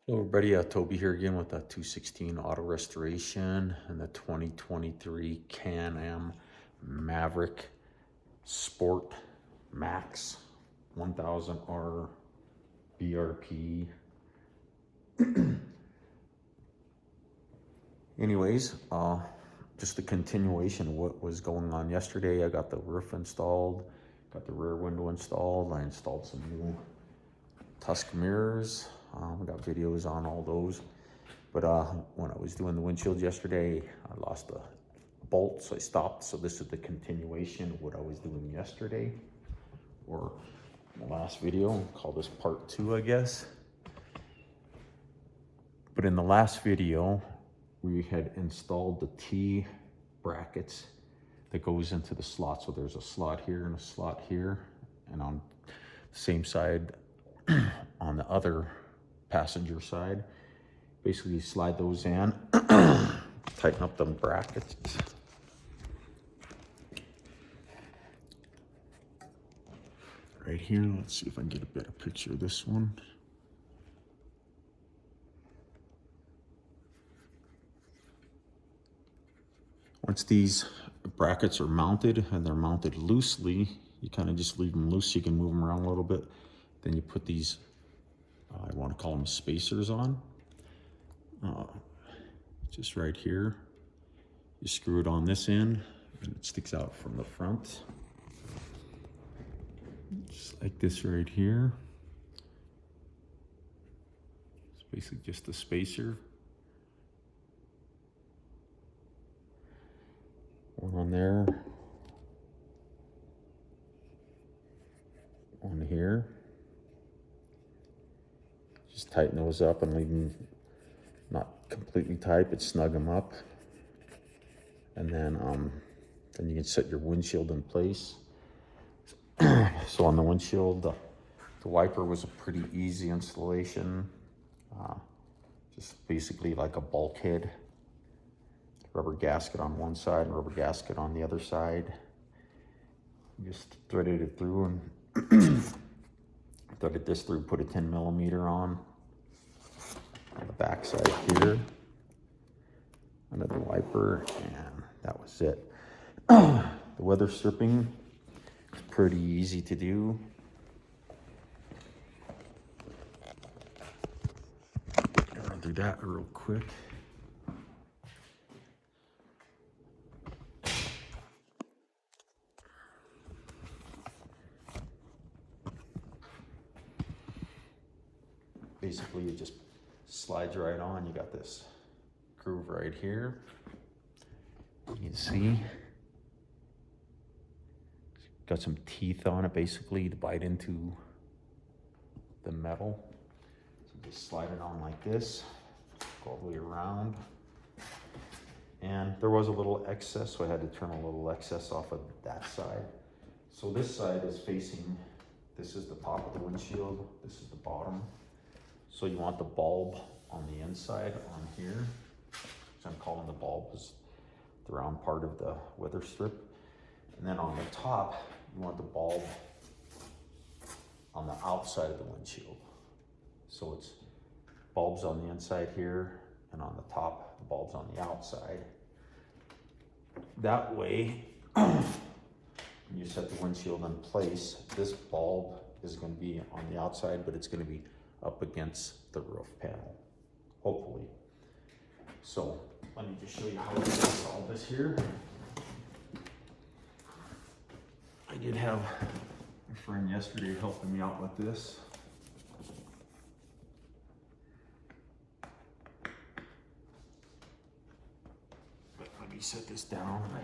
Hello everybody, Toby here again with the 216 Auto Restoration and the 2023 Can-Am Maverick Sport Max 1000R BRP. Anyways, just a continuation of what was going on yesterday. I got the roof installed, got the rear window installed. I installed some new Tusk mirrors. I got videos on all those. But when I was doing the windshield yesterday, I lost a bolt, so I stopped. So this is the continuation of what I was doing yesterday, or the last video. I'll call this part 2, I guess. But in the last video, we had installed the T brackets that goes into the slot. So there's a slot here and a slot here, and on the same side on the other passenger side. Basically you slide those in, tighten up them brackets. Right here, let's see if I can get a better picture of this one. Once these brackets are mounted, and they're mounted loosely, you kind of just leave them loose so you can move them around a little bit. Then you put these, I want to call them spacers on. Just right here. You screw it on this end, and it sticks out from the front. Just like this right here. It's basically just a spacer. One on there. One here. Just tighten those up and leave them not completely tight, but snug them up. And then you can set your windshield in place. So on the windshield, the wiper was a pretty easy installation. Just basically like a bulkhead. Rubber gasket on one side and rubber gasket on the other side. Just threaded it through and threaded this through, put a 10mm on the back side here. Another wiper, and that was it. The weather stripping is pretty easy to do. I'll do that real quick. Basically, it just slides right on. You got this groove right here. You can see it's got some teeth on it, basically, to bite into the metal. So just slide it on like this, go all the way around. And there was a little excess, so I had to turn a little excess off of that side. So this side is facing, this is the top of the windshield, this is the bottom. So you want the bulb on the inside on here. So I'm calling the bulb is the round part of the weather strip. And then on the top, you want the bulb on the outside of the windshield. So it's bulbs on the inside here, and on the top, the bulbs on the outside. That way, when you set the windshield in place, this bulb is going to be on the outside, but it's going to be up against the roof panel, hopefully. So let me just show you how to install this here. I did have a friend yesterday helping me out with this. But let me set this down and I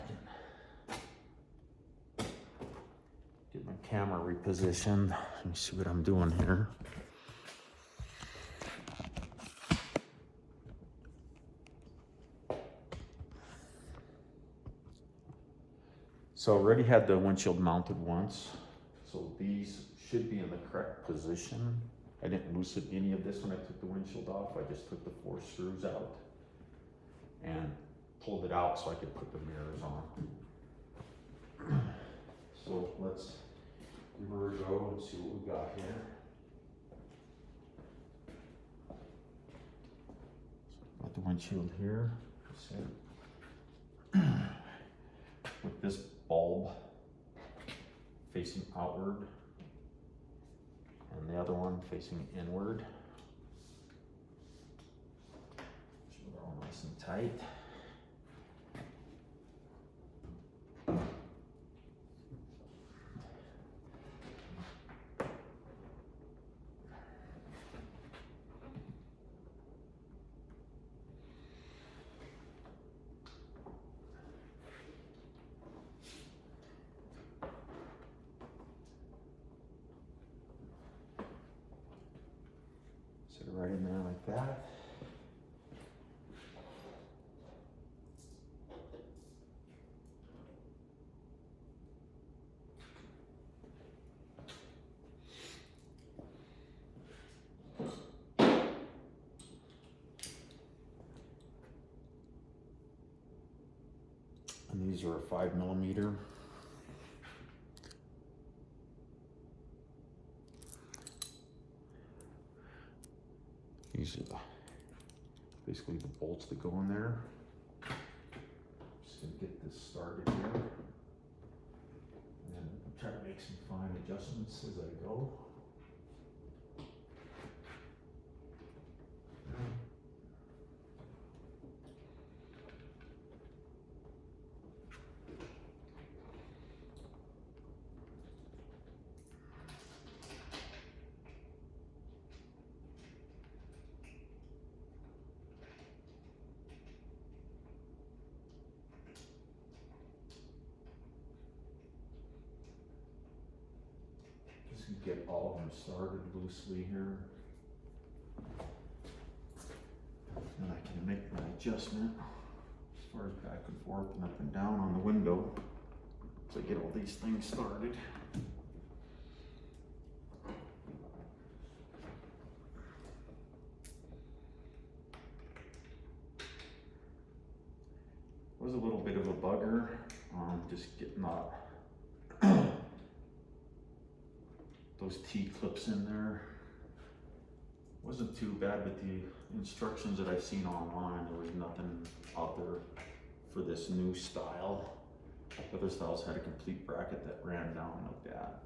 can get my camera repositioned. Let me see what I'm doing here. So I already had the windshield mounted once, so these should be in the correct position. I didn't loosen any of this when I took the windshield off. I just took the 4 screws out and pulled it out so I could put the mirrors on. So let's give her a go and see what we got here. windshield here. With this bulb facing outward and the other one facing inward. So they're all nice and tight. Sit it right in there like that. And these are a 5mm. These are basically the bolts that go in there. Just gonna get this started here. And try to make some fine adjustments as I go. Just get all of them started loosely here. And I can make my adjustment as far as back and forth and up and down on the window as I get all these things started. Was a little bit of a bugger, just getting those T-clips in there. Wasn't too bad with the instructions that I've seen online. There was nothing out there for this new style. Other styles had a complete bracket that ran down like that.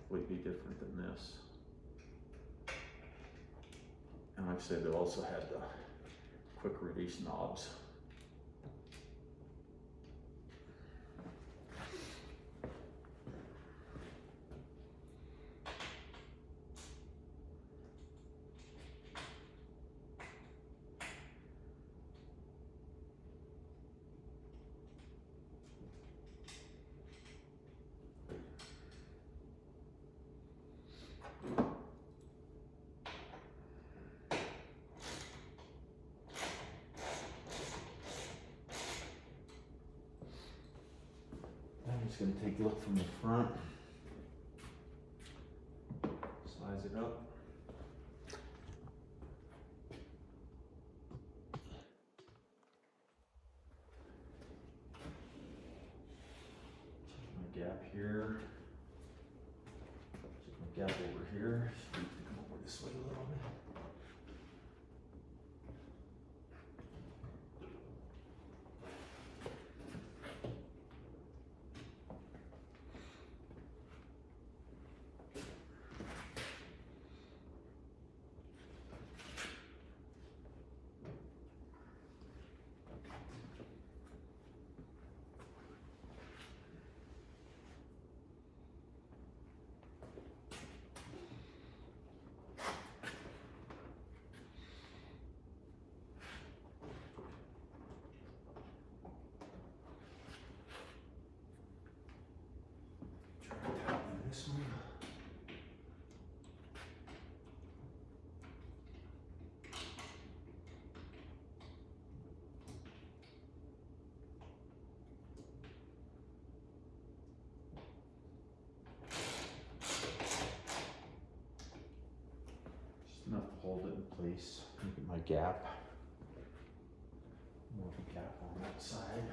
Completely different than this. And like I said, they also had the quick release knobs. I'm just going to take a look from the front, size it up. Check my gap here. Check my gap over here. Just need to come over this way a little bit. This one. Just enough to hold it in place. Look at my gap. More of a gap on that side.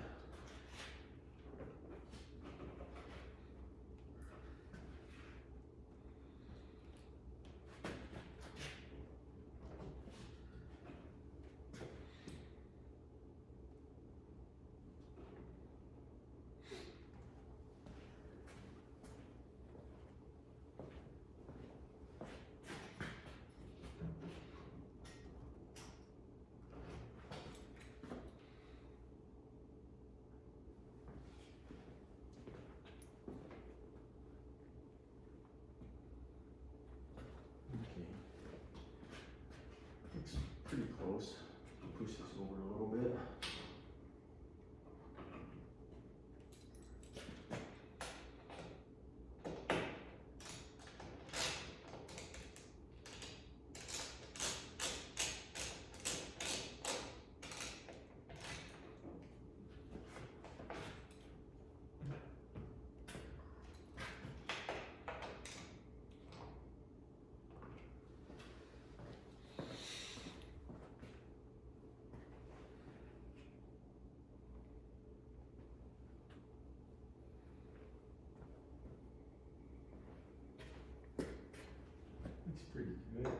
bit.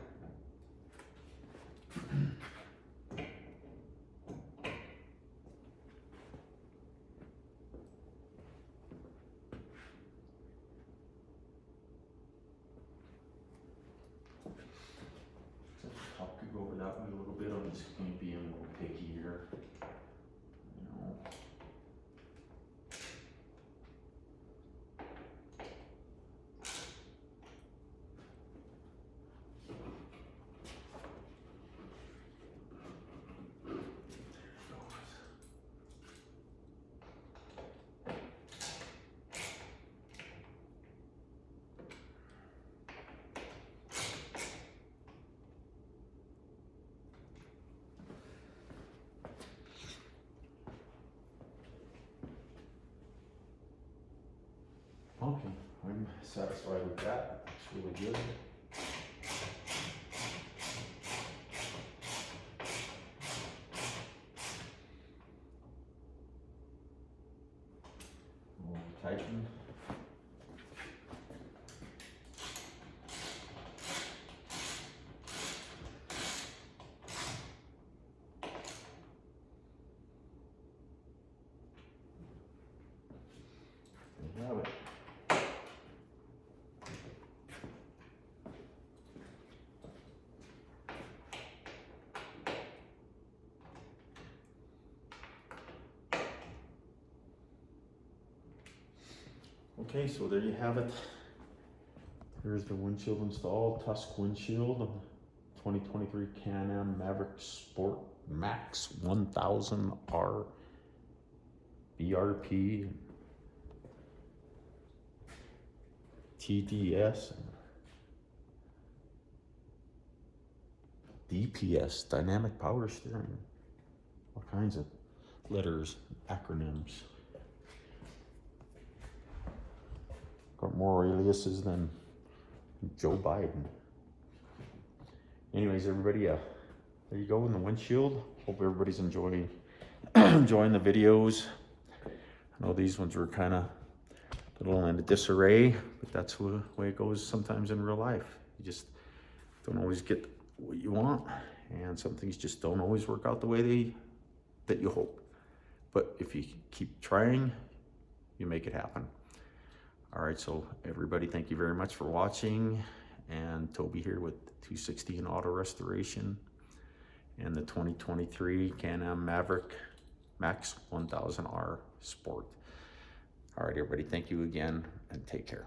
Top could go over that way a little bit. I'm just going to be a little picky here. You know. Okay, I'm satisfied with that. It's really good. We'll tighten. There you have it. Okay, so there you have it. Here's the windshield installed, Tusk windshield, 2023 Can-Am Maverick Sport Max 1000R BRP TDS DPS, Dynamic Power Steering. All kinds of letters, acronyms. Got more aliases than Joe Biden. Anyways, everybody, there you go in the windshield. Hope everybody's enjoying enjoying the videos. I know these ones were kind of a little in a disarray, but that's the way it goes sometimes in real life. You just don't always get what you want, and some things just don't always work out the way that you hope. But if you keep trying, you make it happen. All right, so everybody, thank you very much for watching. And Toby here with 216 Auto Restoration and the 2023 Can-Am Maverick Max 1000R Sport. All right, everybody, thank you again and take care.